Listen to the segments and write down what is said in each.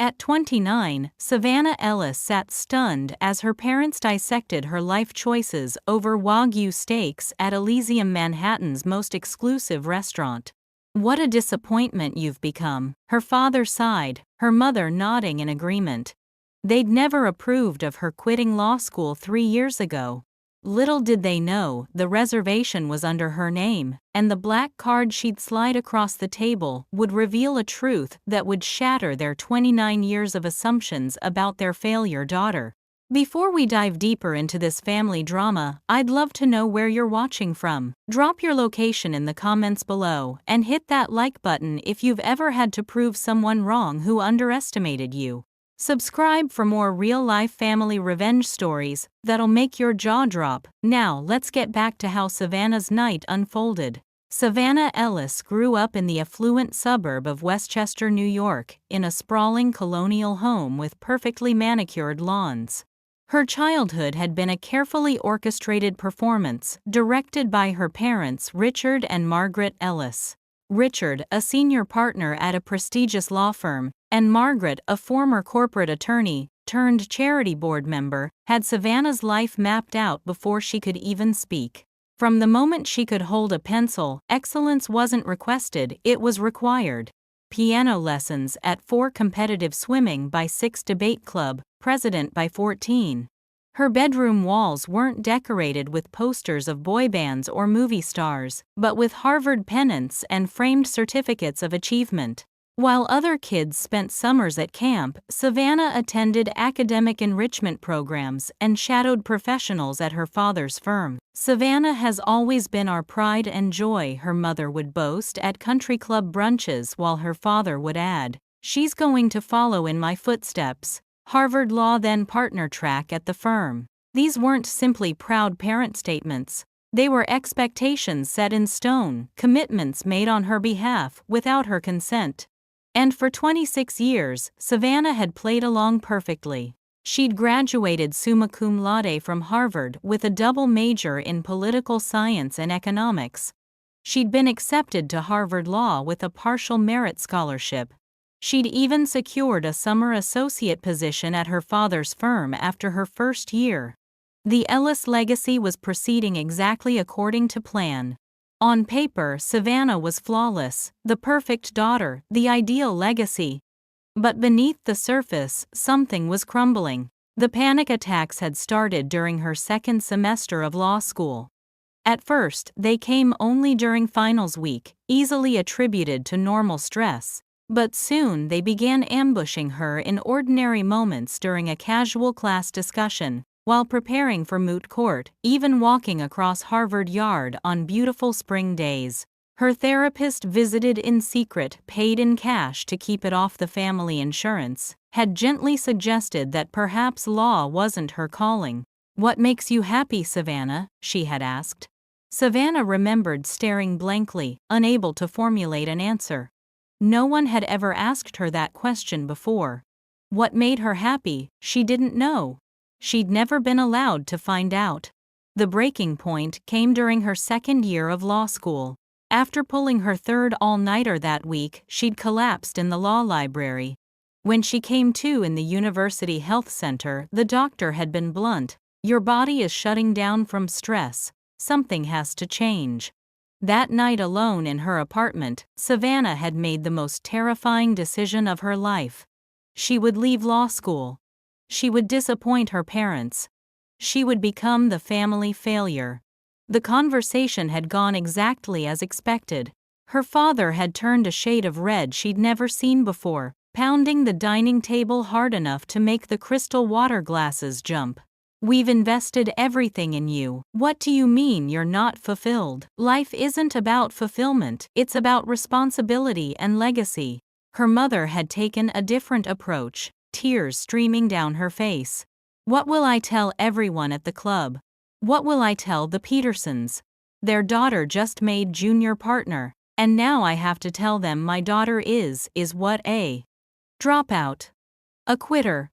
At 29, Savannah Ellis sat stunned as her parents dissected her life choices over Wagyu steaks at Elysium, Manhattan's most exclusive restaurant. "What a disappointment you've become," her father sighed, her mother nodding in agreement. They'd never approved of her quitting law school 3 years ago. Little did they know, the reservation was under her name, and the black card she'd slide across the table would reveal a truth that would shatter their 29 years of assumptions about their failure daughter. Before we dive deeper into this family drama, I'd love to know where you're watching from. Drop your location in the comments below, and hit that like button if you've ever had to prove someone wrong who underestimated you. Subscribe for more real-life family revenge stories that'll make your jaw drop. Now let's get back to how Savannah's night unfolded. Savannah Ellis grew up in the affluent suburb of Westchester, New York, in a sprawling colonial home with perfectly manicured lawns. Her childhood had been a carefully orchestrated performance, directed by her parents Richard and Margaret Ellis. Richard, a senior partner at a prestigious law firm, and Margaret, a former corporate attorney turned charity board member, had Savannah's life mapped out before she could even speak. From the moment she could hold a pencil, excellence wasn't requested, it was required. Piano lessons at 4, competitive swimming by 6, debate club president by 14. Her bedroom walls weren't decorated with posters of boy bands or movie stars, but with Harvard pennants and framed certificates of achievement. While other kids spent summers at camp, Savannah attended academic enrichment programs and shadowed professionals at her father's firm. "Savannah has always been our pride and joy," her mother would boast at country club brunches, while her father would add, "She's going to follow in my footsteps." Harvard Law then partner track at the firm. These weren't simply proud parent statements. They were expectations set in stone, commitments made on her behalf without her consent. And for 26 years, Savannah had played along perfectly. She'd graduated summa cum laude from Harvard with a double major in political science and economics. She'd been accepted to Harvard Law with a partial merit scholarship. She'd even secured a summer associate position at her father's firm after her first year. The Ellis legacy was proceeding exactly according to plan. On paper, Savannah was flawless, the perfect daughter, the ideal legacy. But beneath the surface, something was crumbling. The panic attacks had started during her second semester of law school. At first, they came only during finals week, easily attributed to normal stress. But soon they began ambushing her in ordinary moments during a casual class discussion, while preparing for moot court, even walking across Harvard Yard on beautiful spring days. Her therapist, visited in secret, paid in cash to keep it off the family insurance, had gently suggested that perhaps law wasn't her calling. "What makes you happy, Savannah?" she had asked. Savannah remembered staring blankly, unable to formulate an answer. No one had ever asked her that question before. What made her happy, she didn't know. She'd never been allowed to find out. The breaking point came during her second year of law school. After pulling her third all-nighter that week, she'd collapsed in the law library. When she came to in the University Health Center, the doctor had been blunt. "Your body is shutting down from stress. Something has to change." That night alone in her apartment, Savannah had made the most terrifying decision of her life. She would leave law school. She would disappoint her parents. She would become the family failure. The conversation had gone exactly as expected. Her father had turned a shade of red she'd never seen before, pounding the dining table hard enough to make the crystal water glasses jump. "We've invested everything in you. What do you mean you're not fulfilled? Life isn't about fulfillment, it's about responsibility and legacy." Her mother had taken a different approach, tears streaming down her face. "What will I tell everyone at the club? What will I tell the Petersons? Their daughter just made junior partner, and now I have to tell them my daughter is what a dropout. A quitter."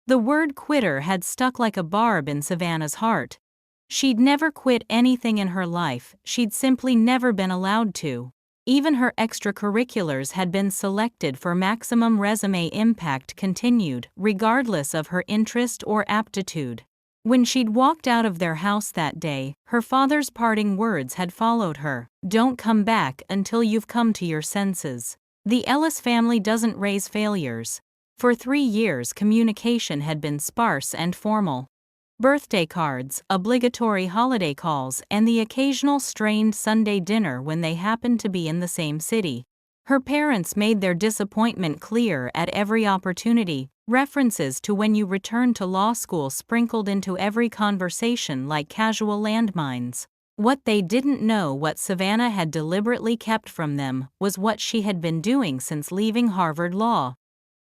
The word quitter had stuck like a barb in Savannah's heart. She'd never quit anything in her life, she'd simply never been allowed to. Even her extracurriculars had been selected for maximum resume impact continued, regardless of her interest or aptitude. When she'd walked out of their house that day, her father's parting words had followed her: "Don't come back until you've come to your senses." The Ellis family doesn't raise failures. For 3 years, communication had been sparse and formal. Birthday cards, obligatory holiday calls, and the occasional strained Sunday dinner when they happened to be in the same city. Her parents made their disappointment clear at every opportunity, references to when you return to law school sprinkled into every conversation like casual landmines. What they didn't know, what Savannah had deliberately kept from them, was what she had been doing since leaving Harvard Law.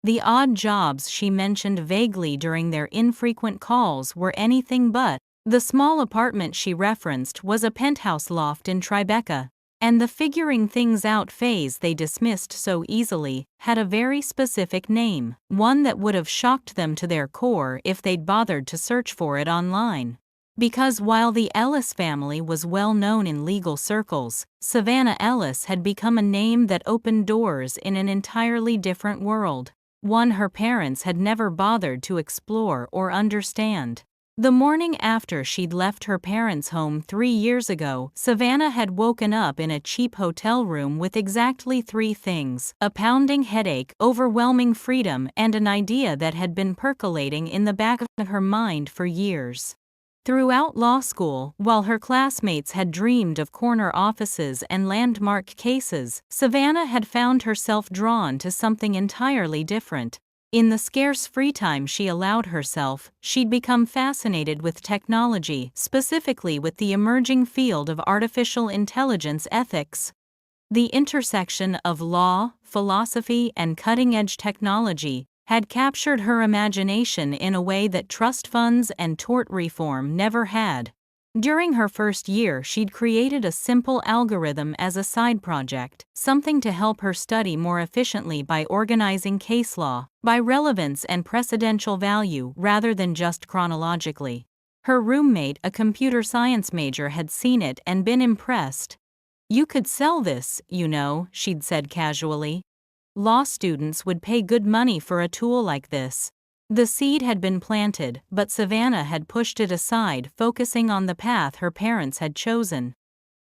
The odd jobs she mentioned vaguely during their infrequent calls were anything but. The small apartment she referenced was a penthouse loft in Tribeca, and the figuring things out phase they dismissed so easily had a very specific name, one that would have shocked them to their core if they'd bothered to search for it online. Because while the Ellis family was well known in legal circles, Savannah Ellis had become a name that opened doors in an entirely different world, one her parents had never bothered to explore or understand. The morning after she'd left her parents' home 3 years ago, Savannah had woken up in a cheap hotel room with exactly 3 things: a pounding headache, overwhelming freedom, and an idea that had been percolating in the back of her mind for years. Throughout law school, while her classmates had dreamed of corner offices and landmark cases, Savannah had found herself drawn to something entirely different. In the scarce free time she allowed herself, she'd become fascinated with technology, specifically with the emerging field of artificial intelligence ethics. The intersection of law, philosophy, and cutting-edge technology had captured her imagination in a way that trust funds and tort reform never had. During her first year, she'd created a simple algorithm as a side project, something to help her study more efficiently by organizing case law by relevance and precedential value rather than just chronologically. Her roommate, a computer science major, had seen it and been impressed. "You could sell this, you know," she'd said casually. "Law students would pay good money for a tool like this." The seed had been planted, but Savannah had pushed it aside, focusing on the path her parents had chosen.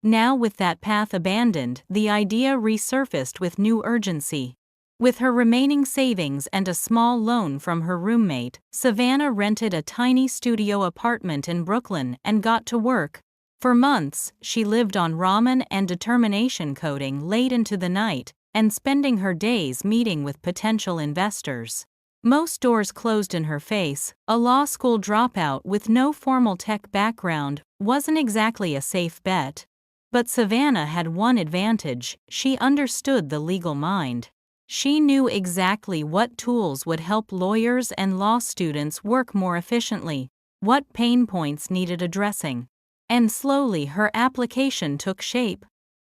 Now, with that path abandoned, the idea resurfaced with new urgency. With her remaining savings and a small loan from her roommate, Savannah rented a tiny studio apartment in Brooklyn and got to work. For months, she lived on ramen and determination coding late into the night, and spending her days meeting with potential investors. Most doors closed in her face. A law school dropout with no formal tech background wasn't exactly a safe bet. But Savannah had one advantage: she understood the legal mind. She knew exactly what tools would help lawyers and law students work more efficiently, what pain points needed addressing. And slowly her application took shape.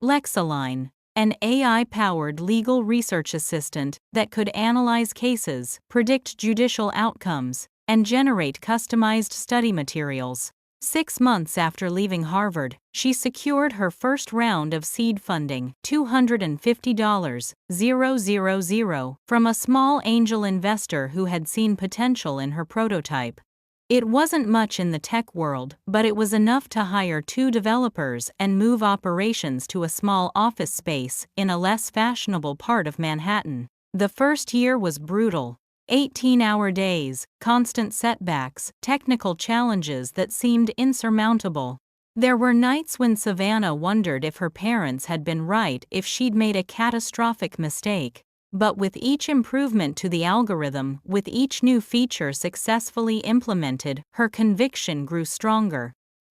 Lexalign, an AI-powered legal research assistant that could analyze cases, predict judicial outcomes, and generate customized study materials. 6 months after leaving Harvard, she secured her first round of seed funding, $250,000, from a small angel investor who had seen potential in her prototype. It wasn't much in the tech world, but it was enough to hire 2 developers and move operations to a small office space in a less fashionable part of Manhattan. The first year was brutal. 18-hour days, constant setbacks, technical challenges that seemed insurmountable. There were nights when Savannah wondered if her parents had been right, if she'd made a catastrophic mistake. But with each improvement to the algorithm, with each new feature successfully implemented, her conviction grew stronger.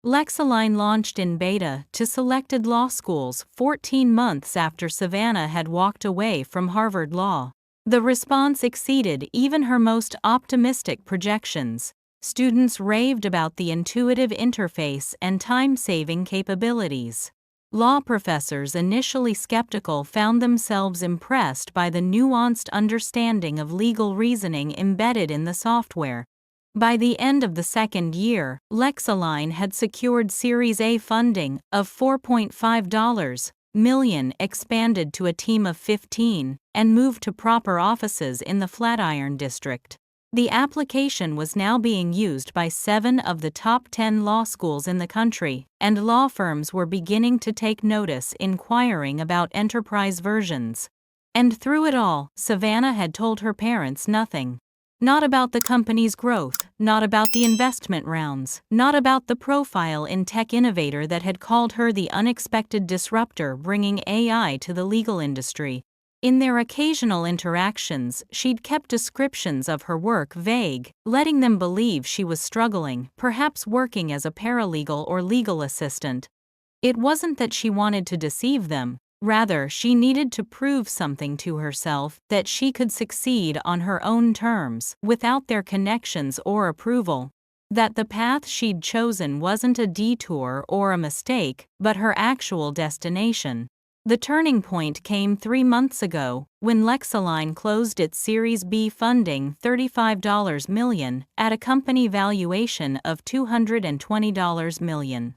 Lexalign launched in beta to selected law schools 14 months after Savannah had walked away from Harvard Law. The response exceeded even her most optimistic projections. Students raved about the intuitive interface and time-saving capabilities. Law professors, initially skeptical, found themselves impressed by the nuanced understanding of legal reasoning embedded in the software. By the end of the second year, Lexalign had secured Series A funding of $4.5 million expanded to a team of 15 and moved to proper offices in the Flatiron district. The application was now being used by 7 of the top 10 law schools in the country, and law firms were beginning to take notice, inquiring about enterprise versions. And through it all, Savannah had told her parents nothing. Not about the company's growth, not about the investment rounds, not about the profile in tech innovator that had called her the unexpected disruptor bringing AI to the legal industry. In their occasional interactions, she'd kept descriptions of her work vague, letting them believe she was struggling, perhaps working as a paralegal or legal assistant. It wasn't that she wanted to deceive them. Rather, she needed to prove something to herself, that she could succeed on her own terms, without their connections or approval. That the path she'd chosen wasn't a detour or a mistake, but her actual destination. The turning point came 3 months ago, when Lexalign closed its Series B funding $35 million, at a company valuation of $220 million.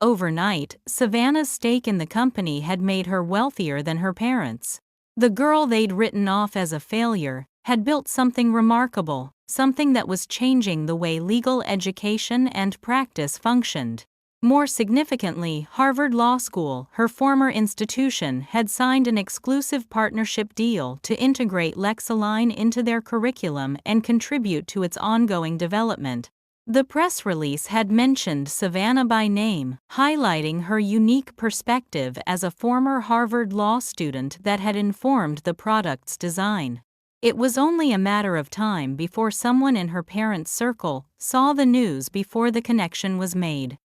Overnight, Savannah's stake in the company had made her wealthier than her parents. The girl they'd written off as a failure had built something remarkable, something that was changing the way legal education and practice functioned. More significantly, Harvard Law School, her former institution, had signed an exclusive partnership deal to integrate Lexalign into their curriculum and contribute to its ongoing development. The press release had mentioned Savannah by name, highlighting her unique perspective as a former Harvard Law student that had informed the product's design. It was only a matter of time before someone in her parents' circle saw the news before the connection was made.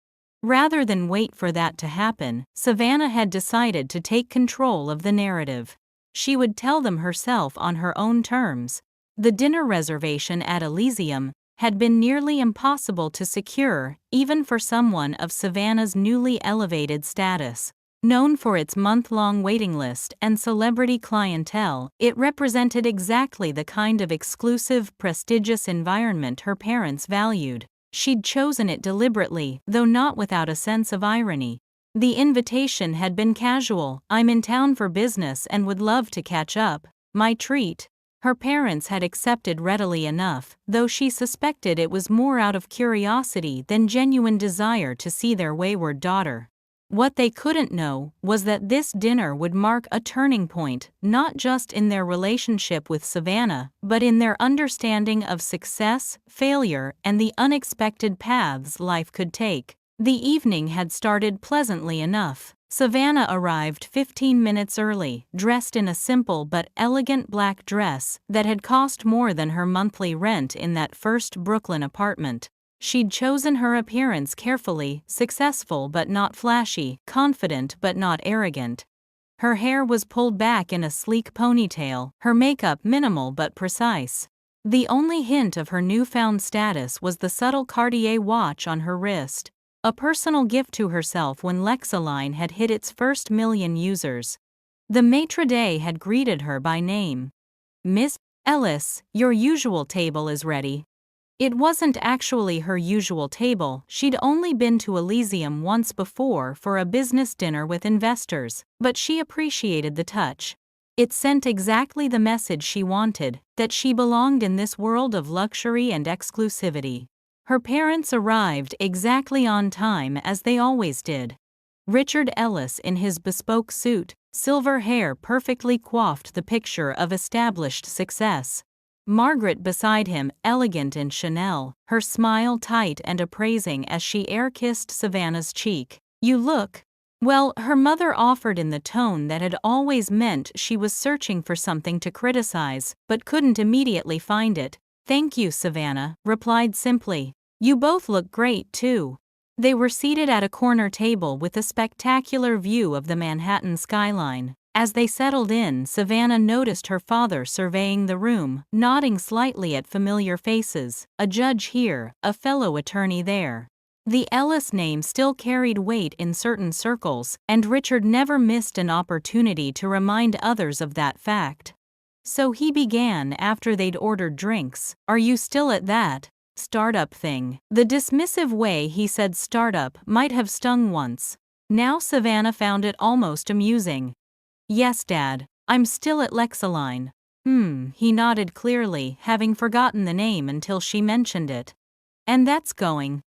Rather than wait for that to happen, Savannah had decided to take control of the narrative. She would tell them herself on her own terms. The dinner reservation at Elysium had been nearly impossible to secure, even for someone of Savannah's newly elevated status. Known for its month-long waiting list and celebrity clientele, it represented exactly the kind of exclusive, prestigious environment her parents valued. She'd chosen it deliberately, though not without a sense of irony. The invitation had been casual: "I'm in town for business and would love to catch up. My treat." Her parents had accepted readily enough, though she suspected it was more out of curiosity than genuine desire to see their wayward daughter. What they couldn't know was that this dinner would mark a turning point, not just in their relationship with Savannah, but in their understanding of success, failure, and the unexpected paths life could take. The evening had started pleasantly enough. Savannah arrived 15 minutes early, dressed in a simple but elegant black dress that had cost more than her monthly rent in that first Brooklyn apartment. She'd chosen her appearance carefully, successful but not flashy, confident but not arrogant. Her hair was pulled back in a sleek ponytail, her makeup minimal but precise. The only hint of her newfound status was the subtle Cartier watch on her wrist, a personal gift to herself when Lexalign had hit its first million users. The maitre d' had greeted her by name. "Miss Ellis, your usual table is ready." It wasn't actually her usual table. She'd only been to Elysium once before for a business dinner with investors, but she appreciated the touch. It sent exactly the message she wanted, that she belonged in this world of luxury and exclusivity. Her parents arrived exactly on time, as they always did. Richard Ellis, in his bespoke suit, silver hair perfectly coiffed the picture of established success. Margaret beside him, elegant in Chanel, her smile tight and appraising as she air-kissed Savannah's cheek. "You look..." Well, her mother offered in the tone that had always meant she was searching for something to criticize, but couldn't immediately find it. "Thank you," Savannah replied simply. "You both look great, too." They were seated at a corner table with a spectacular view of the Manhattan skyline. As they settled in, Savannah noticed her father surveying the room, nodding slightly at familiar faces, a judge here, a fellow attorney there. The Ellis name still carried weight in certain circles, and Richard never missed an opportunity to remind others of that fact. So he began after they'd ordered drinks. "Are you still at that startup thing?" The dismissive way he said startup might have stung once. Now Savannah found it almost amusing. Yes, Dad, I'm still at Lexaline. He nodded clearly, having forgotten the name until she mentioned it. And that's going.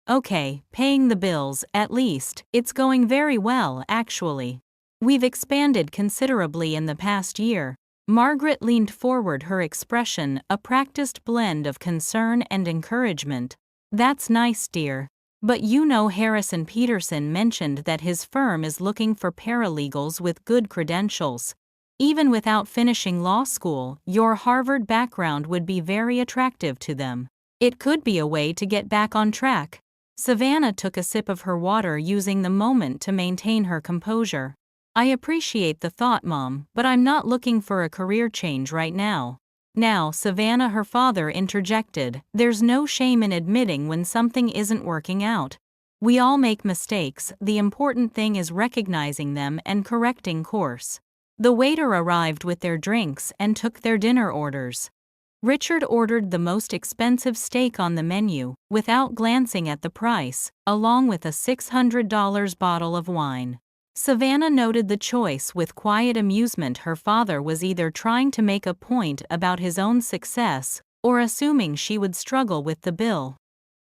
Okay, paying the bills, at least. It's going very well, actually. We've expanded considerably in the past year. Margaret leaned forward, her expression a practiced blend of concern and encouragement. That's nice, dear. But you know Harrison Peterson mentioned that his firm is looking for paralegals with good credentials. Even without finishing law school, your Harvard background would be very attractive to them. It could be a way to get back on track. Savannah took a sip of her water, using the moment to maintain her composure. I appreciate the thought, Mom, but I'm not looking for a career change right now. Now, Savannah, her father interjected, there's no shame in admitting when something isn't working out. We all make mistakes, the important thing is recognizing them and correcting course. The waiter arrived with their drinks and took their dinner orders. Richard ordered the most expensive steak on the menu, without glancing at the price, along with a $600 bottle of wine. Savannah noted the choice with quiet amusement. Her father was either trying to make a point about his own success, or assuming she would struggle with the bill.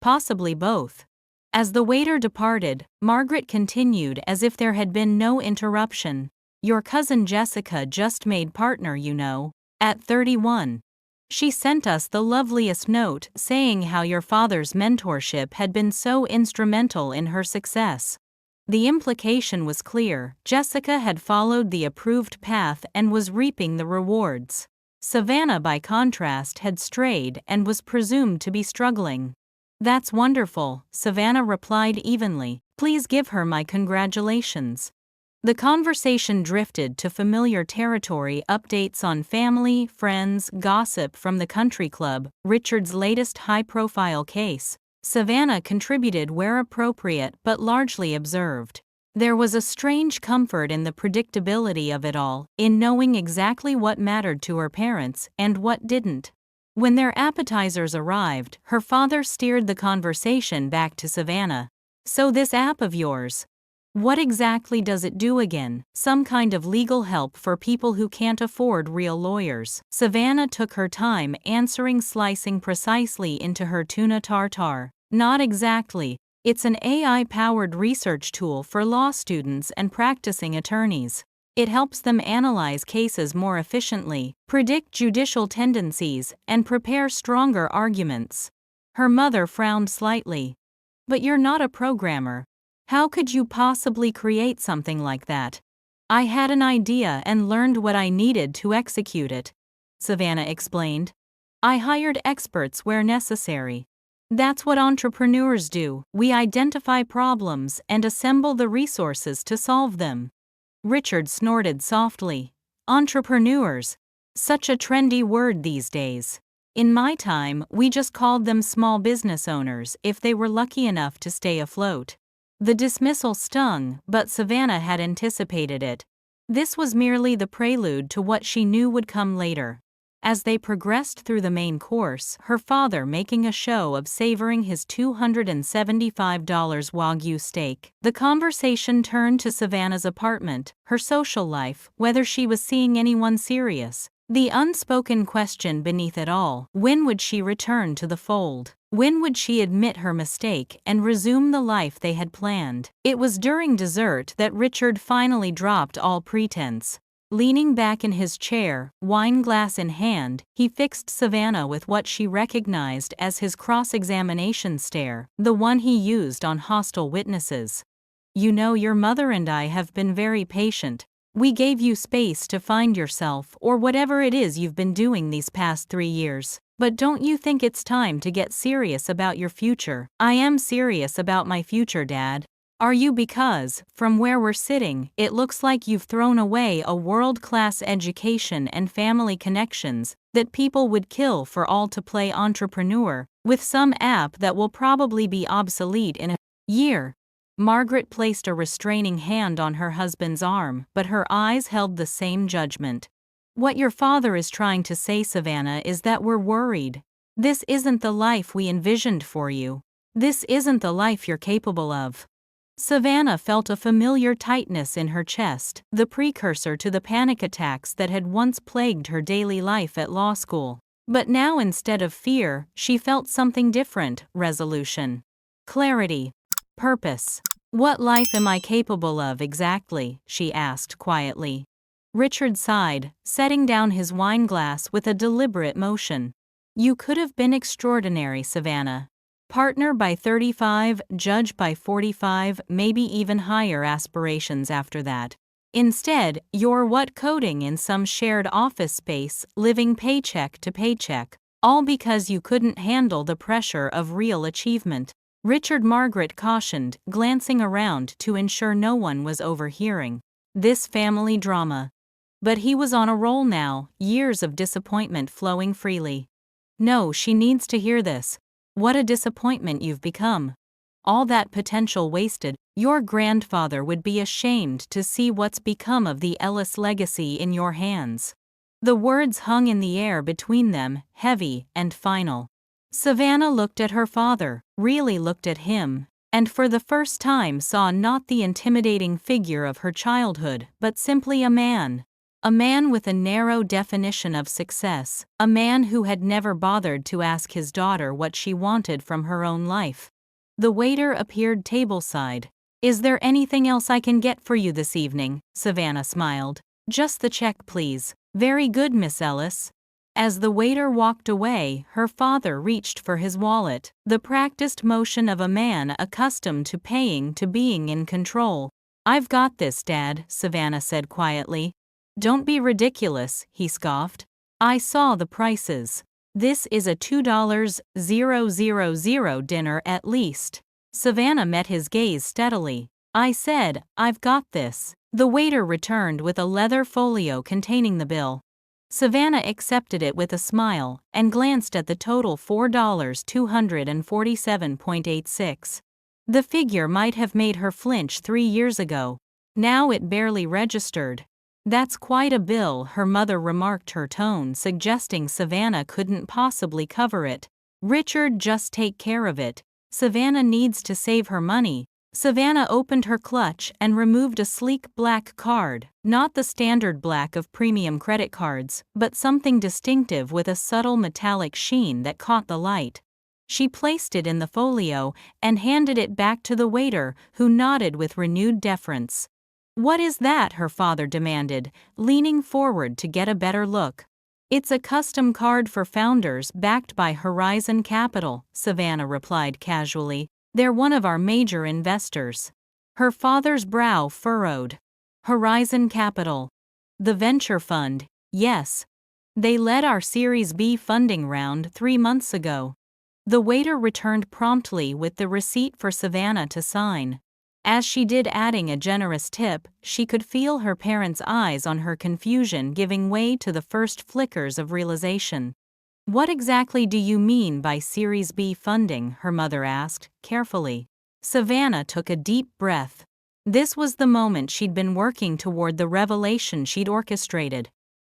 Possibly both. As the waiter departed, Margaret continued as if there had been no interruption. Your cousin Jessica just made partner, you know, at 31. She sent us the loveliest note saying how your father's mentorship had been so instrumental in her success. The implication was clear. Jessica had followed the approved path and was reaping the rewards. Savannah, by contrast, had strayed and was presumed to be struggling. That's wonderful, Savannah replied evenly. Please give her my congratulations. The conversation drifted to familiar territory, updates on family, friends, gossip from the country club, Richard's latest high-profile case. Savannah contributed where appropriate but largely observed. There was a strange comfort in the predictability of it all, in knowing exactly what mattered to her parents and what didn't. When their appetizers arrived, her father steered the conversation back to Savannah. So this app of yours, what exactly does it do again? Some kind of legal help for people who can't afford real lawyers. Savannah took her time answering, slicing precisely into her tuna tartare. Not exactly. It's an AI-powered research tool for law students and practicing attorneys. It helps them analyze cases more efficiently, predict judicial tendencies, and prepare stronger arguments. Her mother frowned slightly. But you're not a programmer. How could you possibly create something like that? I had an idea and learned what I needed to execute it, Savannah explained. I hired experts where necessary. That's what entrepreneurs do. We identify problems and assemble the resources to solve them. Richard snorted softly. Entrepreneurs. Such a trendy word these days. In my time, we just called them small business owners if they were lucky enough to stay afloat. The dismissal stung, but Savannah had anticipated it. This was merely the prelude to what she knew would come later. As they progressed through the main course, her father making a show of savoring his $275 Wagyu steak, the conversation turned to Savannah's apartment, her social life, whether she was seeing anyone serious. The unspoken question beneath it all, when would she return to the fold? When would she admit her mistake and resume the life they had planned? It was during dessert that Richard finally dropped all pretense. Leaning back in his chair, wine glass in hand, he fixed Savannah with what she recognized as his cross-examination stare, the one he used on hostile witnesses. You know, your mother and I have been very patient. We gave you space to find yourself or whatever it is you've been doing these past 3 years. But don't you think it's time to get serious about your future? I am serious about my future, Dad. Are you? Because, from where we're sitting, it looks like you've thrown away a world-class education and family connections that people would kill for all to play entrepreneur with some app that will probably be obsolete in a year. Margaret placed a restraining hand on her husband's arm, but her eyes held the same judgment. What your father is trying to say, Savannah, is that we're worried. This isn't the life we envisioned for you. This isn't the life you're capable of. Savannah felt a familiar tightness in her chest, the precursor to the panic attacks that had once plagued her daily life at law school. But now, instead of fear, she felt something different: resolution, clarity, purpose. "What life am I capable of exactly?" she asked quietly. Richard sighed, setting down his wine glass with a deliberate motion. "You could have been extraordinary, Savannah. Partner by 35, judge by 45, maybe even higher aspirations after that. Instead, you're what, coding in some shared office space, living paycheck to paycheck, all because you couldn't handle the pressure of real achievement." Richard, Margaret cautioned, glancing around to ensure no one was overhearing this family drama. But he was on a roll now, years of disappointment flowing freely. "No, she needs to hear this. What a disappointment you've become. All that potential wasted. Your grandfather would be ashamed to see what's become of the Ellis legacy in your hands." The words hung in the air between them, heavy and final. Savannah looked at her father, really looked at him, and for the first time saw not the intimidating figure of her childhood, but simply a man. A man with a narrow definition of success, a man who had never bothered to ask his daughter what she wanted from her own life. The waiter appeared tableside. "Is there anything else I can get for you this evening?" Savannah smiled. "Just the check, please." "Very good, Miss Ellis." As the waiter walked away, her father reached for his wallet, the practiced motion of a man accustomed to paying, to being in control. "I've got this, Dad," Savannah said quietly. "Don't be ridiculous," he scoffed. "I saw the prices. This is a $2,000 dinner at least." Savannah met his gaze steadily. "I said, I've got this." The waiter returned with a leather folio containing the bill. Savannah accepted it with a smile and glanced at the total: $4,247.86. The figure might have made her flinch 3 years ago. Now it barely registered. "That's quite a bill," her mother remarked, her tone suggesting Savannah couldn't possibly cover it. "Richard, just take care of it. Savannah needs to save her money." Savannah opened her clutch and removed a sleek black card, not the standard black of premium credit cards, but something distinctive with a subtle metallic sheen that caught the light. She placed it in the folio and handed it back to the waiter, who nodded with renewed deference. "What is that?" her father demanded, leaning forward to get a better look. "It's a custom card for founders backed by Horizon Capital," Savannah replied casually. "They're one of our major investors." Her father's brow furrowed. "Horizon Capital. The venture fund, yes. They led our Series B funding round 3 months ago." The waiter returned promptly with the receipt for Savannah to sign. As she did, adding a generous tip, she could feel her parents' eyes on her, confusion giving way to the first flickers of realization. "What exactly do you mean by Series B funding?" her mother asked, carefully. Savannah took a deep breath. This was the moment she'd been working toward, the revelation she'd orchestrated.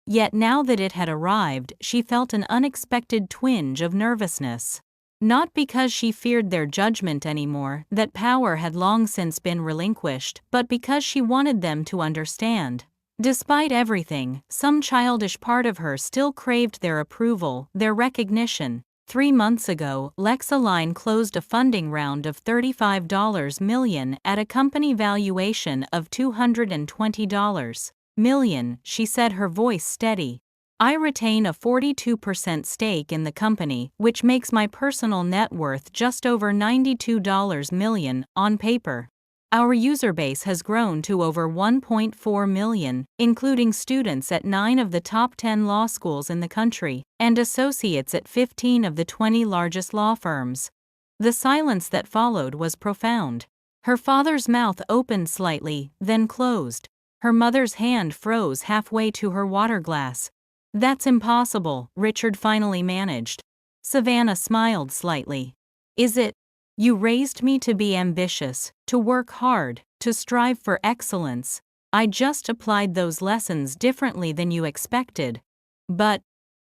Yet now that it had arrived, she felt an unexpected twinge of nervousness. Not because she feared their judgment anymore, that power had long since been relinquished, but because she wanted them to understand. Despite everything, some childish part of her still craved their approval, their recognition. 3 months ago, Lexalign closed a funding round of $35 million at a company valuation of $220 million, she said, her voice steady. "I retain a 42% stake in the company, which makes my personal net worth just over $92 million on paper. Our user base has grown to over 1.4 million, including students at 9 of the top 10 law schools in the country, and associates at 15 of the 20 largest law firms." The silence that followed was profound. Her father's mouth opened slightly, then closed. Her mother's hand froze halfway to her water glass. "That's impossible," Richard finally managed. Savannah smiled slightly. "Is it? You raised me to be ambitious, to work hard, to strive for excellence. I just applied those lessons differently than you expected. But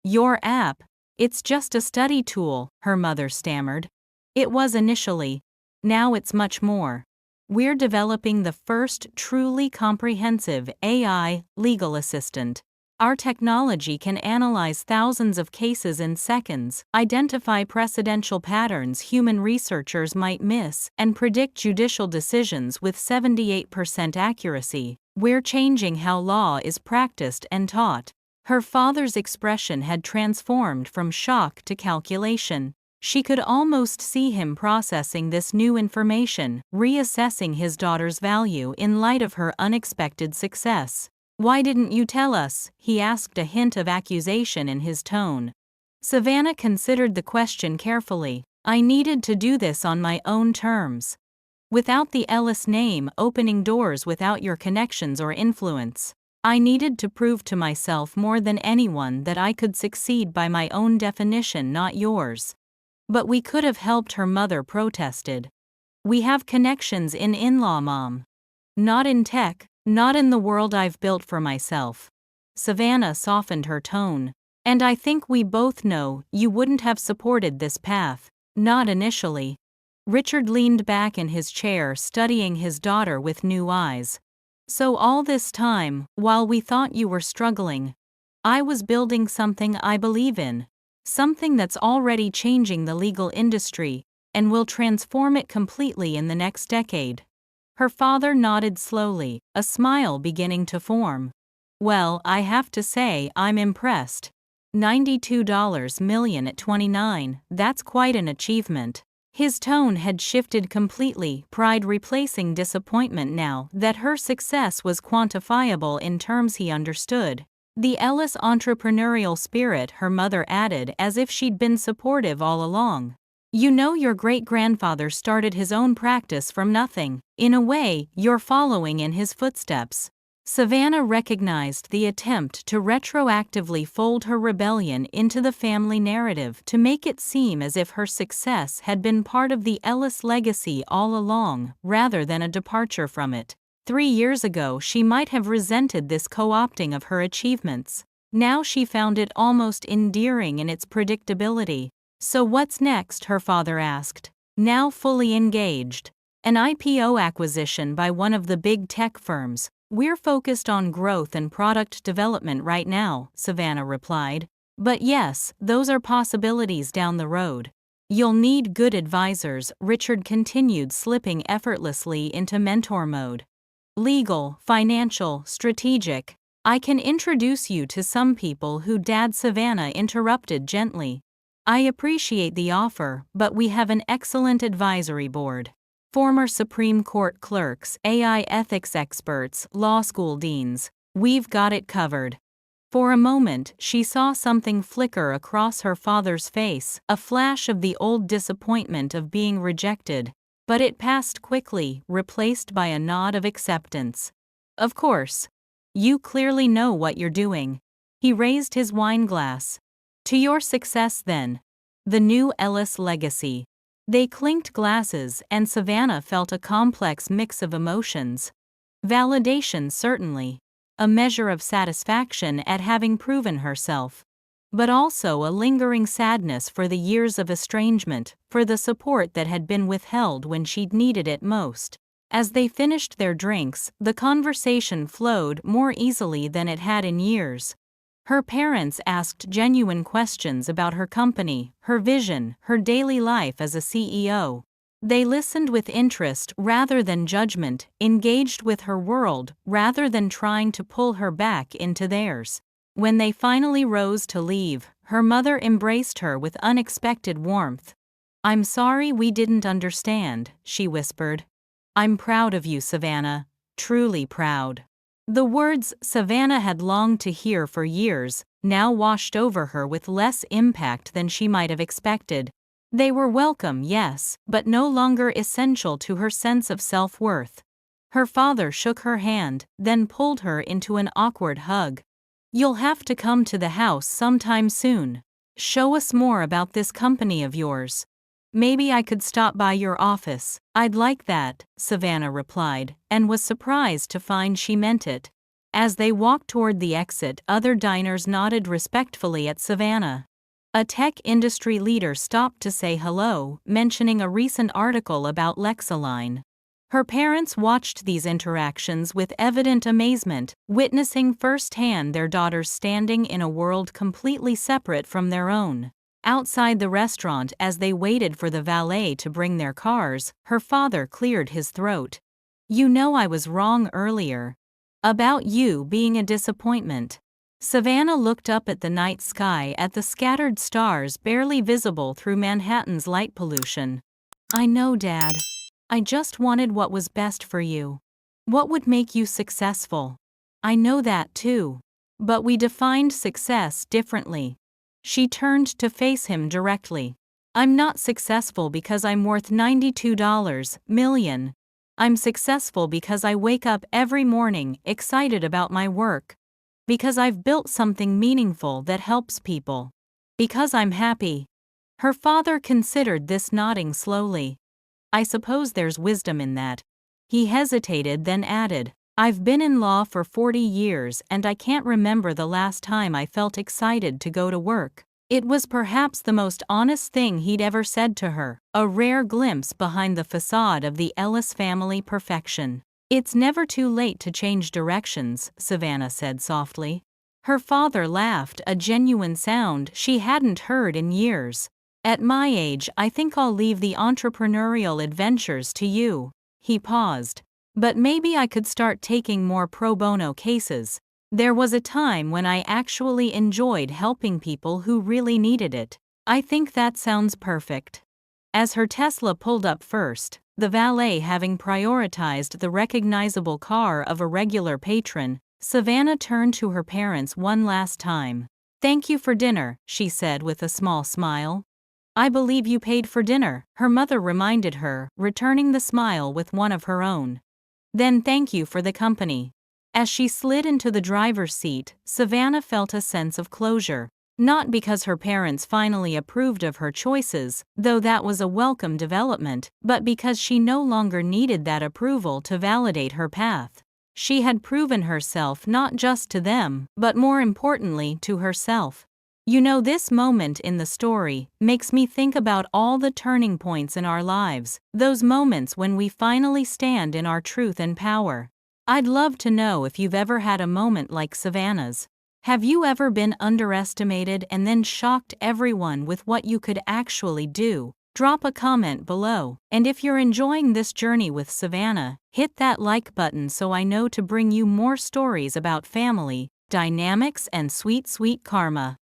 your app, it's just a study tool," her mother stammered. "It was initially. Now it's much more." We're developing the first truly comprehensive AI legal assistant. Our technology can analyze thousands of cases in seconds, identify precedential patterns human researchers might miss, and predict judicial decisions with 78% accuracy. We're changing how law is practiced and taught. Her father's expression had transformed from shock to calculation. She could almost see him processing this new information, reassessing his daughter's value in light of her unexpected success. "Why didn't you tell us?" he asked, a hint of accusation in his tone. Savannah considered the question carefully. "I needed to do this on my own terms. Without the Ellis name opening doors, without your connections or influence. I needed to prove to myself more than anyone that I could succeed by my own definition, not yours." "But we could have helped," her mother protested. "We have connections in-law, Mom. Not in tech, not in the world I've built for myself." Savannah softened her tone. "And I think we both know you wouldn't have supported this path. Not initially." Richard leaned back in his chair, studying his daughter with new eyes. "So all this time, while we thought you were struggling, I was building something I believe in. Something that's already changing the legal industry, and will transform it completely in the next decade." Her father nodded slowly, a smile beginning to form. "Well, I have to say I'm impressed. $92 million at 29, that's quite an achievement." His tone had shifted completely, pride replacing disappointment now that her success was quantifiable in terms he understood. "The Ellis entrepreneurial spirit," her mother added, as if she'd been supportive all along. "You know, your great-grandfather started his own practice from nothing. In a way, you're following in his footsteps." Savannah recognized the attempt to retroactively fold her rebellion into the family narrative, to make it seem as if her success had been part of the Ellis legacy all along, rather than a departure from it. 3 years ago she might have resented this co-opting of her achievements. Now she found it almost endearing in its predictability. "So what's next?" her father asked, now fully engaged. "An IPO acquisition by one of the big tech firms. We're focused on growth and product development right now," Savannah replied. "But yes, those are possibilities down the road. You'll need good advisors," Richard continued, slipping effortlessly into mentor mode. "Legal, financial, strategic. I can introduce you to some people who..." Dad, Savannah interrupted gently. "I appreciate the offer, but we have an excellent advisory board. Former Supreme Court clerks, AI ethics experts, law school deans. We've got it covered." For a moment, she saw something flicker across her father's face, a flash of the old disappointment of being rejected. But it passed quickly, replaced by a nod of acceptance. "Of course. You clearly know what you're doing." He raised his wine glass. "To your success, then." The new Ellis legacy. They clinked glasses, and Savannah felt a complex mix of emotions. Validation, certainly. A measure of satisfaction at having proven herself. But also a lingering sadness for the years of estrangement, for the support that had been withheld when she'd needed it most. As they finished their drinks, the conversation flowed more easily than it had in years. Her parents asked genuine questions about her company, her vision, her daily life as a CEO. They listened with interest rather than judgment, engaged with her world rather than trying to pull her back into theirs. When they finally rose to leave, her mother embraced her with unexpected warmth. "I'm sorry we didn't understand," she whispered. "I'm proud of you, Savannah. Truly proud." The words Savannah had longed to hear for years now washed over her with less impact than she might have expected. They were welcome, yes, but no longer essential to her sense of self-worth. Her father shook her hand, then pulled her into an awkward hug. "You'll have to come to the house sometime soon. Show us more about this company of yours." "Maybe I could stop by your office." "I'd like that," Savannah replied, and was surprised to find she meant it. As they walked toward the exit, other diners nodded respectfully at Savannah. A tech industry leader stopped to say hello, mentioning a recent article about Lexalign. Her parents watched these interactions with evident amazement, witnessing firsthand their daughters standing in a world completely separate from their own. Outside the restaurant, as they waited for the valet to bring their cars, her father cleared his throat. "You know I was wrong earlier. About you being a disappointment." Savannah looked up at the night sky, at the scattered stars barely visible through Manhattan's light pollution. "I know, Dad. I just wanted what was best for you. What would make you successful. I know that too. But we defined success differently." She turned to face him directly. "I'm not successful because I'm worth $92 million. I'm successful because I wake up every morning excited about my work. Because I've built something meaningful that helps people. Because I'm happy." Her father considered this, nodding slowly. "I suppose there's wisdom in that." He hesitated, then added, "I've been in law for 40 years and I can't remember the last time I felt excited to go to work." It was perhaps the most honest thing he'd ever said to her, a rare glimpse behind the facade of the Ellis family perfection. "It's never too late to change directions," Savannah said softly. Her father laughed, a genuine sound she hadn't heard in years. "At my age, I think I'll leave the entrepreneurial adventures to you." He paused. "But maybe I could start taking more pro bono cases. There was a time when I actually enjoyed helping people who really needed it." "I think that sounds perfect." As her Tesla pulled up first, the valet having prioritized the recognizable car of a regular patron, Savannah turned to her parents one last time. "Thank you for dinner," she said with a small smile. "I believe you paid for dinner," her mother reminded her, returning the smile with one of her own. "Then thank you for the company." As she slid into the driver's seat, Savannah felt a sense of closure. Not because her parents finally approved of her choices, though that was a welcome development, but because she no longer needed that approval to validate her path. She had proven herself not just to them, but more importantly to herself. You know, this moment in the story makes me think about all the turning points in our lives, those moments when we finally stand in our truth and power. I'd love to know if you've ever had a moment like Savannah's. Have you ever been underestimated and then shocked everyone with what you could actually do? Drop a comment below. And if you're enjoying this journey with Savannah, hit that like button so I know to bring you more stories about family, dynamics, and sweet, sweet karma.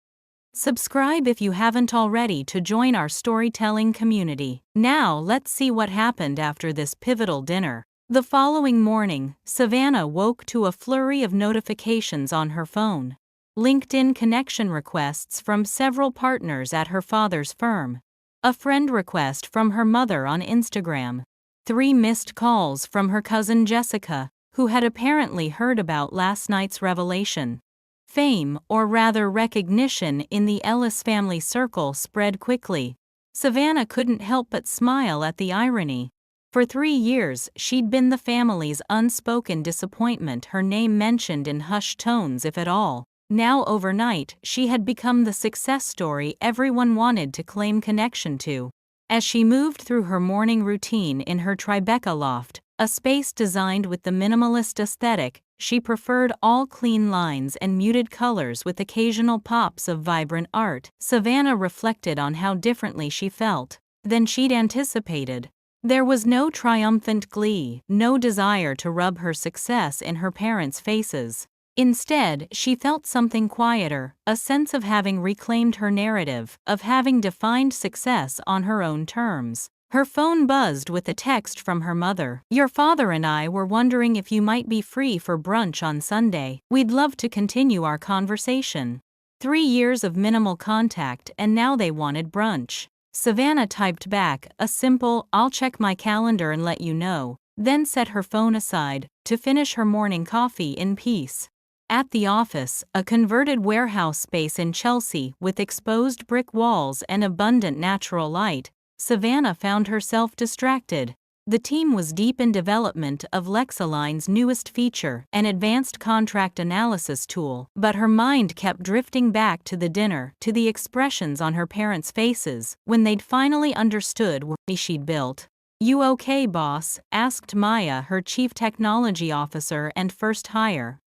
Subscribe if you haven't already to join our storytelling community. Now let's see what happened after this pivotal dinner. The following morning, Savannah woke to a flurry of notifications on her phone. LinkedIn connection requests from several partners at her father's firm. A friend request from her mother on Instagram. 3 missed calls from her cousin Jessica, who had apparently heard about last night's revelation. Fame, or rather recognition, in the Ellis family circle spread quickly. Savannah couldn't help but smile at the irony. For 3 years, she'd been the family's unspoken disappointment, her name mentioned in hushed tones if at all. Now overnight, she had become the success story everyone wanted to claim connection to. As she moved through her morning routine in her Tribeca loft, a space designed with the minimalist aesthetic, she preferred all clean lines and muted colors with occasional pops of vibrant art. Savannah reflected on how differently she felt than she'd anticipated. There was no triumphant glee, no desire to rub her success in her parents' faces. Instead, she felt something quieter, a sense of having reclaimed her narrative, of having defined success on her own terms. Her phone buzzed with a text from her mother. "Your father and I were wondering if you might be free for brunch on Sunday. We'd love to continue our conversation." 3 years of minimal contact, and now they wanted brunch. Savannah typed back a simple, "I'll check my calendar and let you know," then set her phone aside to finish her morning coffee in peace. At the office, a converted warehouse space in Chelsea with exposed brick walls and abundant natural light, Savannah found herself distracted. The team was deep in development of Lexaline's newest feature, an advanced contract analysis tool, but her mind kept drifting back to the dinner, to the expressions on her parents' faces when they'd finally understood what she'd built. "You okay, boss?" asked Maya, her chief technology officer and first hire.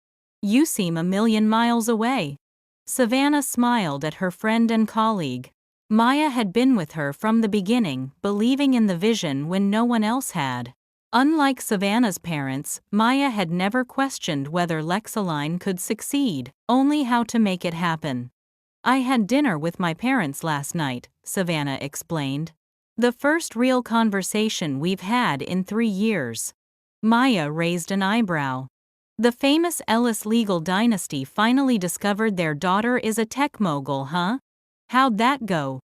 "You seem a million miles away." Savannah smiled at her friend and colleague. Maya had been with her from the beginning, believing in the vision when no one else had. Unlike Savannah's parents, Maya had never questioned whether Lexalign could succeed, only how to make it happen. "I had dinner with my parents last night," Savannah explained. "The first real conversation we've had in 3 years." Maya raised an eyebrow. "The famous Ellis legal dynasty finally discovered their daughter is a tech mogul, huh? How'd that go?"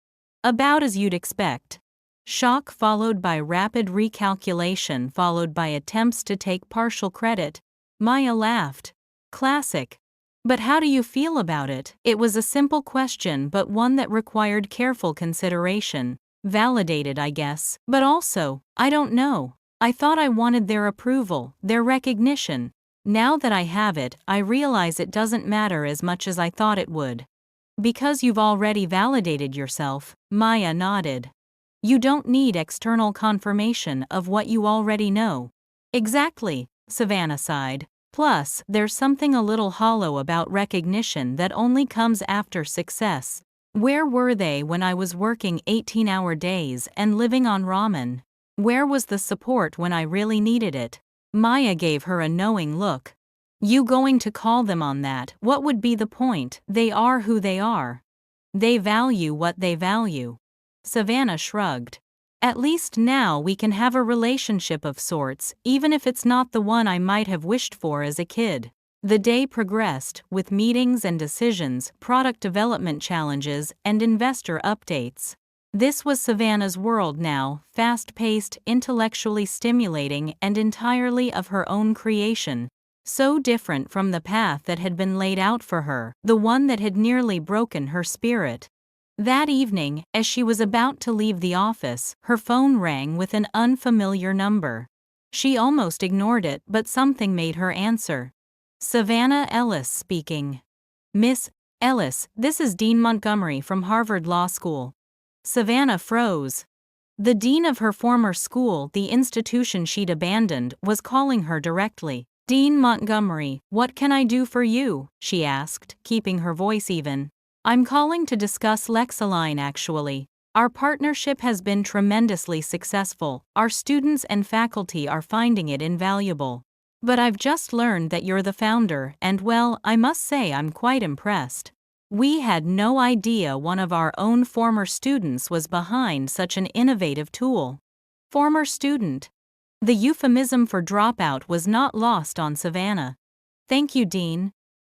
"About as you'd expect." Shock followed by rapid recalculation followed by attempts to take partial credit. Maya laughed. "Classic. But how do you feel about it?" It was a simple question but one that required careful consideration. "Validated, I guess. But also, I don't know. I thought I wanted their approval, their recognition. Now that I have it, I realize it doesn't matter as much as I thought it would." "Because you've already validated yourself," Maya nodded. "You don't need external confirmation of what you already know." "Exactly," Savannah sighed. "Plus, there's something a little hollow about recognition that only comes after success. Where were they when I was working 18-hour days and living on ramen? Where was the support when I really needed it?" Maya gave her a knowing look. "You going to call them on that? What would be the point? They are who they are. They value what they value." Savannah shrugged. "At least now we can have a relationship of sorts, even if it's not the one I might have wished for as a kid." The day progressed, with meetings and decisions, product development challenges, and investor updates. This was Savannah's world now, fast-paced, intellectually stimulating, and entirely of her own creation. So different from the path that had been laid out for her, the one that had nearly broken her spirit. That evening, as she was about to leave the office, her phone rang with an unfamiliar number. She almost ignored it, but something made her answer. "Savannah Ellis speaking." "Miss Ellis, this is Dean Montgomery from Harvard Law School." Savannah froze. The dean of her former school, the institution she'd abandoned, was calling her directly. "Dean Montgomery, what can I do for you?" she asked, keeping her voice even. "I'm calling to discuss Lexalign actually. Our partnership has been tremendously successful, our students and faculty are finding it invaluable. But I've just learned that you're the founder and well, I must say I'm quite impressed. We had no idea one of our own former students was behind such an innovative tool." Former student. The euphemism for dropout was not lost on Savannah. "Thank you, Dean.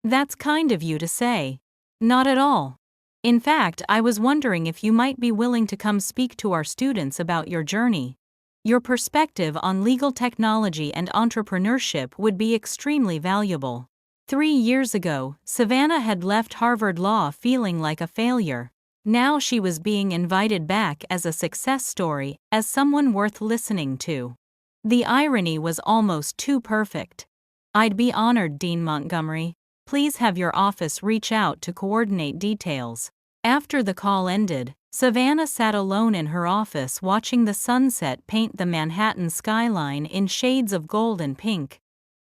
That's kind of you to say." "Not at all. In fact, I was wondering if you might be willing to come speak to our students about your journey. Your perspective on legal technology and entrepreneurship would be extremely valuable." 3 years ago, Savannah had left Harvard Law feeling like a failure. Now she was being invited back as a success story, as someone worth listening to. The irony was almost too perfect. "I'd be honored, Dean Montgomery. Please have your office reach out to coordinate details." After the call ended, Savannah sat alone in her office watching the sunset paint the Manhattan skyline in shades of gold and pink.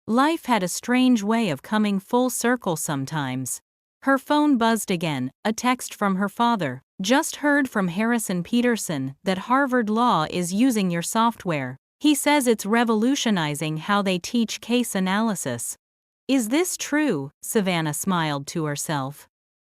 Life had a strange way of coming full circle sometimes. Her phone buzzed again, a text from her father. "Just heard from Harrison Peterson that Harvard Law is using your software. He says it's revolutionizing how they teach case analysis." "Is this true?" Savannah smiled to herself.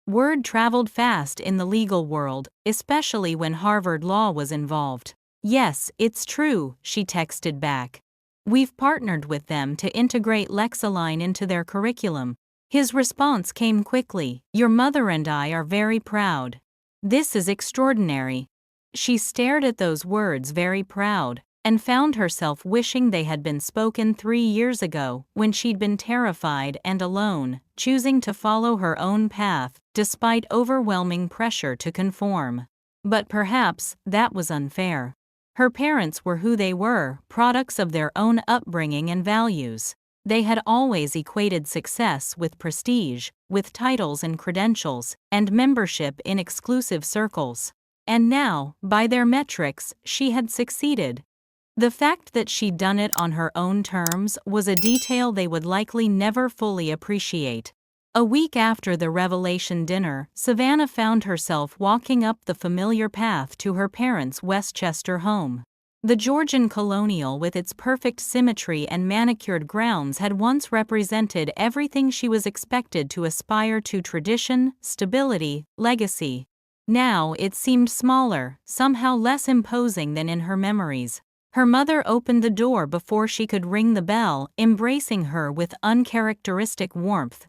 Word traveled fast in the legal world, especially when Harvard Law was involved. "Yes, it's true," she texted back. "We've partnered with them to integrate Lexalign into their curriculum." His response came quickly. "Your mother and I are very proud." "This is extraordinary." She stared at those words, "very proud," and found herself wishing they had been spoken 3 years ago, when she'd been terrified and alone, choosing to follow her own path, despite overwhelming pressure to conform. But perhaps that was unfair. Her parents were who they were, products of their own upbringing and values. They had always equated success with prestige, with titles and credentials, and membership in exclusive circles. And now, by their metrics, she had succeeded. The fact that she'd done it on her own terms was a detail they would likely never fully appreciate. A week after the revelation dinner, Savannah found herself walking up the familiar path to her parents' Westchester home. The Georgian colonial with its perfect symmetry and manicured grounds had once represented everything she was expected to aspire to: tradition, stability, legacy. Now it seemed smaller, somehow less imposing than in her memories. Her mother opened the door before she could ring the bell, embracing her with uncharacteristic warmth.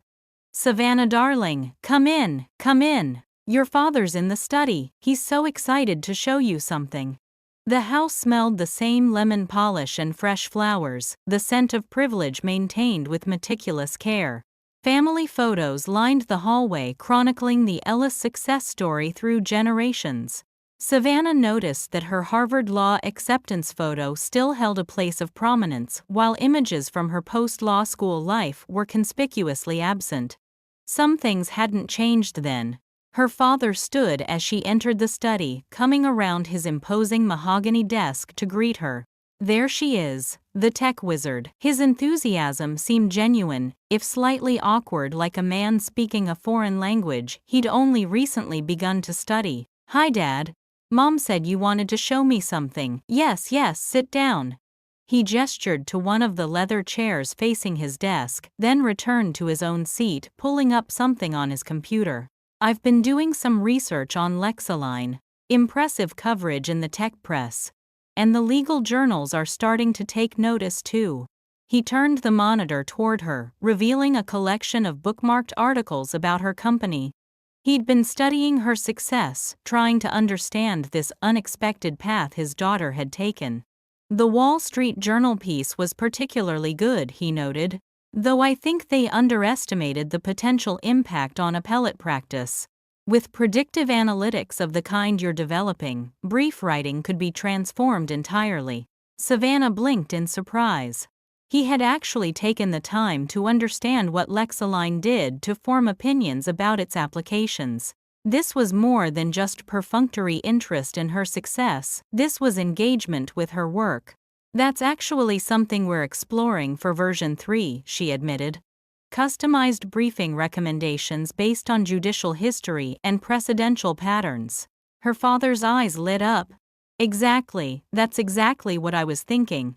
"Savannah darling, come in, come in. Your father's in the study, he's so excited to show you something." The house smelled the same lemon polish and fresh flowers, the scent of privilege maintained with meticulous care. Family photos lined the hallway chronicling the Ellis success story through generations. Savannah noticed that her Harvard Law acceptance photo still held a place of prominence, while images from her post-law school life were conspicuously absent. Some things hadn't changed then. Her father stood as she entered the study, coming around his imposing mahogany desk to greet her. There she is, the tech wizard. His enthusiasm seemed genuine, if slightly awkward, like a man speaking a foreign language he'd only recently begun to study. "Hi, Dad. Mom said you wanted to show me something." "Yes, sit down." He gestured to one of the leather chairs facing his desk, then returned to his own seat, pulling up something on his computer. "I've been doing some research on Lexalign. Impressive coverage in the tech press. And the legal journals are starting to take notice too." He turned the monitor toward her, revealing a collection of bookmarked articles about her company. He'd been studying her success, trying to understand this unexpected path his daughter had taken. The Wall Street Journal piece was particularly good, he noted, though I think they underestimated the potential impact on appellate practice. With predictive analytics of the kind you're developing, brief writing could be transformed entirely. Savannah blinked in surprise. He had actually taken the time to understand what Lexalign did to form opinions about its applications. This was more than just perfunctory interest in her success, this was engagement with her work. "That's actually something we're exploring for version 3, she admitted. Customized briefing recommendations based on judicial history and precedential patterns. Her father's eyes lit up. "Exactly, that's exactly what I was thinking.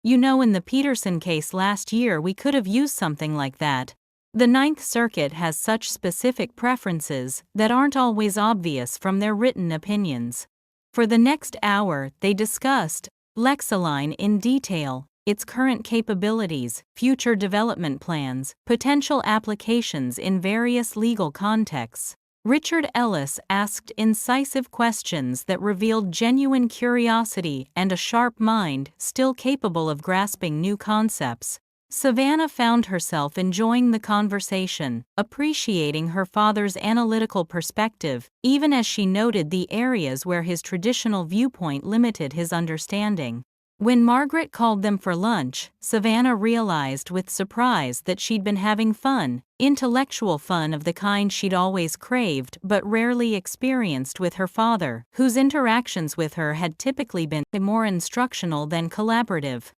You know, in the Peterson case last year we could have used something like that. The Ninth Circuit has such specific preferences that aren't always obvious from their written opinions." For the next hour, they discussed Lexalign in detail, its current capabilities, future development plans, potential applications in various legal contexts. Richard Ellis asked incisive questions that revealed genuine curiosity and a sharp mind, still capable of grasping new concepts. Savannah found herself enjoying the conversation, appreciating her father's analytical perspective, even as she noted the areas where his traditional viewpoint limited his understanding. When Margaret called them for lunch, Savannah realized with surprise that she'd been having fun, intellectual fun of the kind she'd always craved but rarely experienced with her father, whose interactions with her had typically been more instructional than collaborative.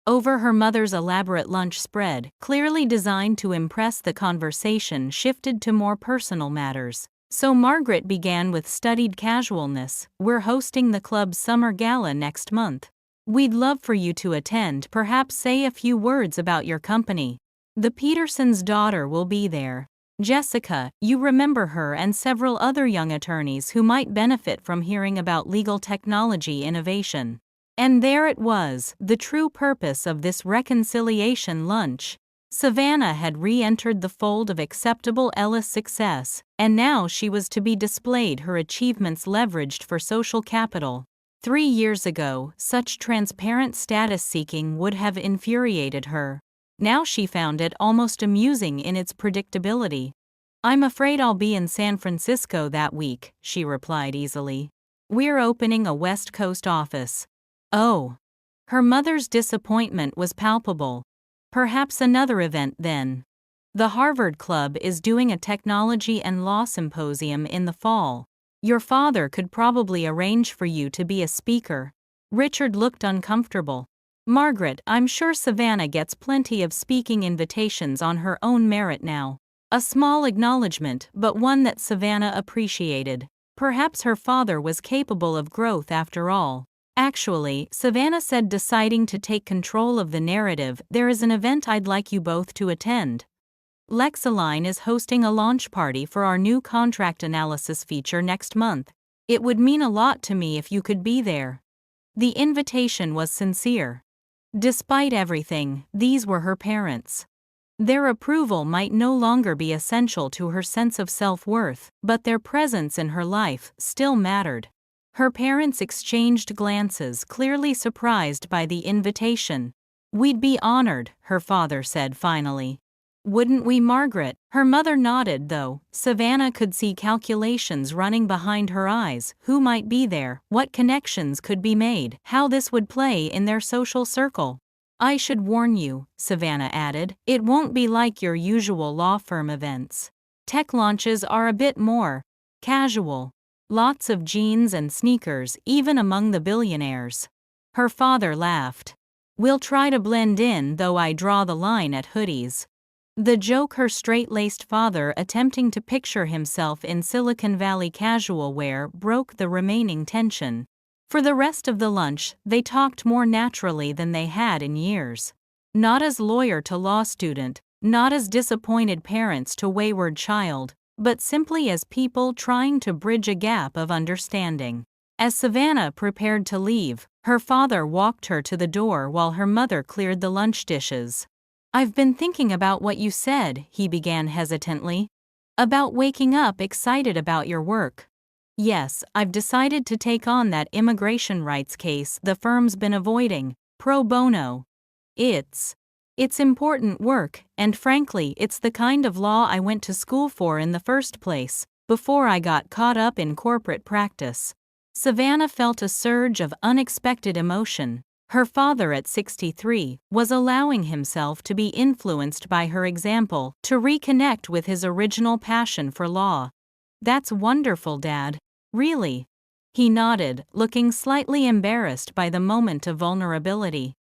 Over her mother's elaborate lunch spread, clearly designed to impress, the conversation shifted to more personal matters. So Margaret began with studied casualness, "We're hosting the club's summer gala next month. We'd love for you to attend, perhaps say a few words about your company. The Petersons' daughter will be there. Jessica, you remember her, and several other young attorneys who might benefit from hearing about legal technology innovation." And there it was, the true purpose of this reconciliation lunch. Savannah had re-entered the fold of acceptable Ellis success, and now she was to be displayed her achievements leveraged for social capital. 3 years ago, such transparent status-seeking would have infuriated her. Now she found it almost amusing in its predictability. "I'm afraid I'll be in San Francisco that week," she replied easily. "We're opening a West Coast office." Oh. Her mother's disappointment was palpable. "Perhaps another event then. The Harvard Club is doing a technology and law symposium in the fall. Your father could probably arrange for you to be a speaker." Richard looked uncomfortable. Margaret, I'm sure Savannah gets plenty of speaking invitations on her own merit now. A small acknowledgement, but one that Savannah appreciated. Perhaps her father was capable of growth after all. Actually, Savannah said, deciding to take control of the narrative, there is an event I'd like you both to attend. Lexalign is hosting a launch party for our new contract analysis feature next month. It would mean a lot to me if you could be there. The invitation was sincere. Despite everything, these were her parents. Their approval might no longer be essential to her sense of self-worth, but their presence in her life still mattered. Her parents exchanged glances, clearly surprised by the invitation. We'd be honored, her father said finally. Wouldn't we, Margaret? Her mother nodded, though Savannah could see calculations running behind her eyes. Who might be there? What connections could be made? How this would play in their social circle? I should warn you, Savannah added, it won't be like your usual law firm events. Tech launches are a bit more casual. Lots of jeans and sneakers, even among the billionaires. Her father laughed. We'll try to blend in, though I draw the line at hoodies. The joke, her straight-laced father attempting to picture himself in Silicon Valley casual wear, broke the remaining tension. For the rest of the lunch, they talked more naturally than they had in years. Not as lawyer to law student, not as disappointed parents to wayward child, but simply as people trying to bridge a gap of understanding. As Savannah prepared to leave, her father walked her to the door while her mother cleared the lunch dishes. I've been thinking about what you said, he began hesitantly. About waking up excited about your work. Yes, I've decided to take on that immigration rights case the firm's been avoiding, pro bono. It's important work, and frankly, it's the kind of law I went to school for in the first place, before I got caught up in corporate practice. Savannah felt a surge of unexpected emotion. Her father at 63 was allowing himself to be influenced by her example to reconnect with his original passion for law. That's wonderful, Dad. Really? He nodded, looking slightly embarrassed by the moment of vulnerability.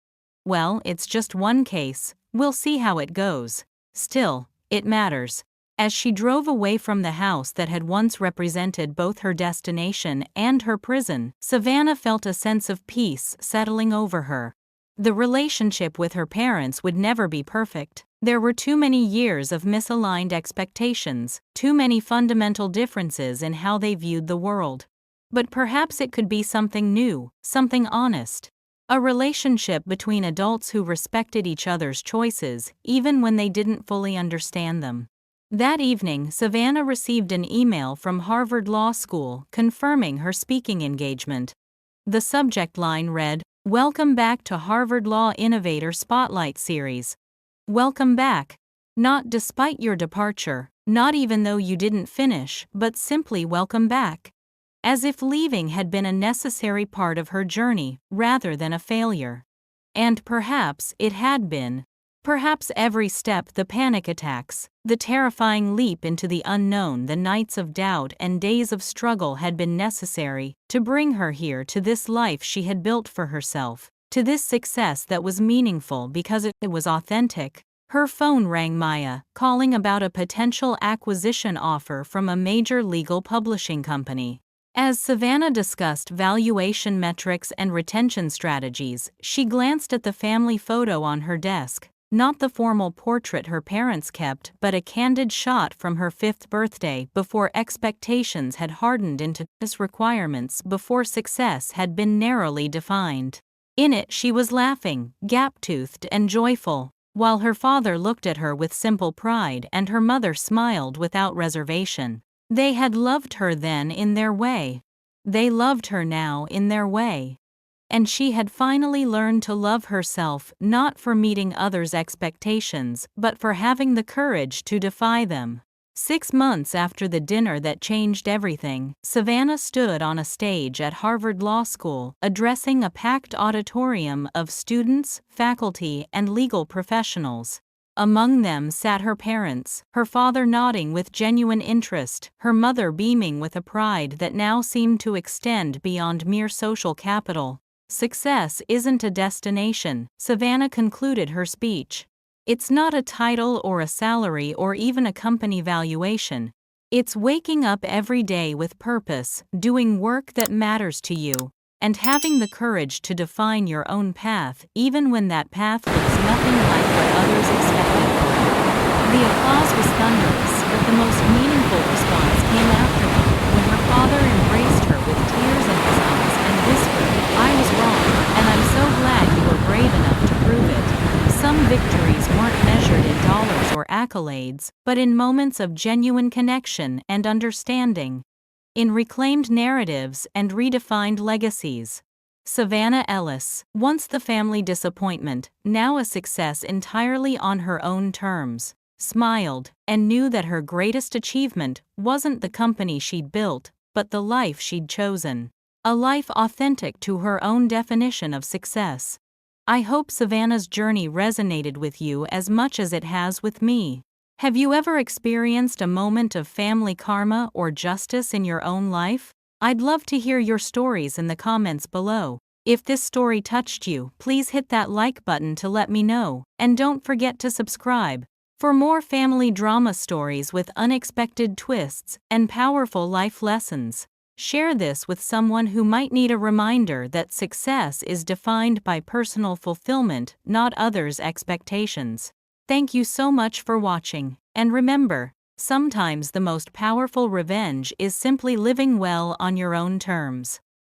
Well, it's just one case. We'll see how it goes. Still, it matters. As she drove away from the house that had once represented both her destination and her prison, Savannah felt a sense of peace settling over her. The relationship with her parents would never be perfect. There were too many years of misaligned expectations, too many fundamental differences in how they viewed the world. But perhaps it could be something new, something honest. A relationship between adults who respected each other's choices, even when they didn't fully understand them. That evening, Savannah received an email from Harvard Law School confirming her speaking engagement. The subject line read, "Welcome back to Harvard Law Innovator Spotlight Series." Welcome back. Not despite your departure, not even though you didn't finish, but simply welcome back. As if leaving had been a necessary part of her journey, rather than a failure. And perhaps it had been. Perhaps every step, the panic attacks, the terrifying leap into the unknown, the nights of doubt and days of struggle had been necessary to bring her here, to this life she had built for herself, to this success that was meaningful because it was authentic. Her phone rang. Maya, calling about a potential acquisition offer from a major legal publishing company. As Savannah discussed valuation metrics and retention strategies, she glanced at the family photo on her desk. Not the formal portrait her parents kept, but a candid shot from her 5th birthday, before expectations had hardened into requirements, before success had been narrowly defined. In it she was laughing, gap-toothed and joyful, while her father looked at her with simple pride and her mother smiled without reservation. They had loved her then in their way. They loved her now in their way. And she had finally learned to love herself, not for meeting others' expectations, but for having the courage to defy them. 6 months after the dinner that changed everything, Savannah stood on a stage at Harvard Law School, addressing a packed auditorium of students, faculty, and legal professionals. Among them sat her parents, her father nodding with genuine interest, her mother beaming with a pride that now seemed to extend beyond mere social capital. Success isn't a destination, Savannah concluded her speech. It's not a title or a salary or even a company valuation. It's waking up every day with purpose, doing work that matters to you, and having the courage to define your own path even when that path looks nothing like what others expected. The applause was thunderous, but the most meaningful response came after them, when her father embraced her with tears in his eyes and whispered, "I was wrong, and I'm so glad you were brave enough to prove it." Some victories weren't measured in dollars or accolades, but in moments of genuine connection and understanding. In reclaimed narratives and redefined legacies. Savannah Ellis, once the family disappointment, now a success entirely on her own terms, smiled and knew that her greatest achievement wasn't the company she'd built, but the life she'd chosen. A life authentic to her own definition of success. I hope Savannah's journey resonated with you as much as it has with me. Have you ever experienced a moment of family karma or justice in your own life? I'd love to hear your stories in the comments below. If this story touched you, please hit that like button to let me know, and don't forget to subscribe for more family drama stories with unexpected twists and powerful life lessons. Share this with someone who might need a reminder that success is defined by personal fulfillment, not others' expectations. Thank you so much for watching, and remember, sometimes the most powerful revenge is simply living well on your own terms.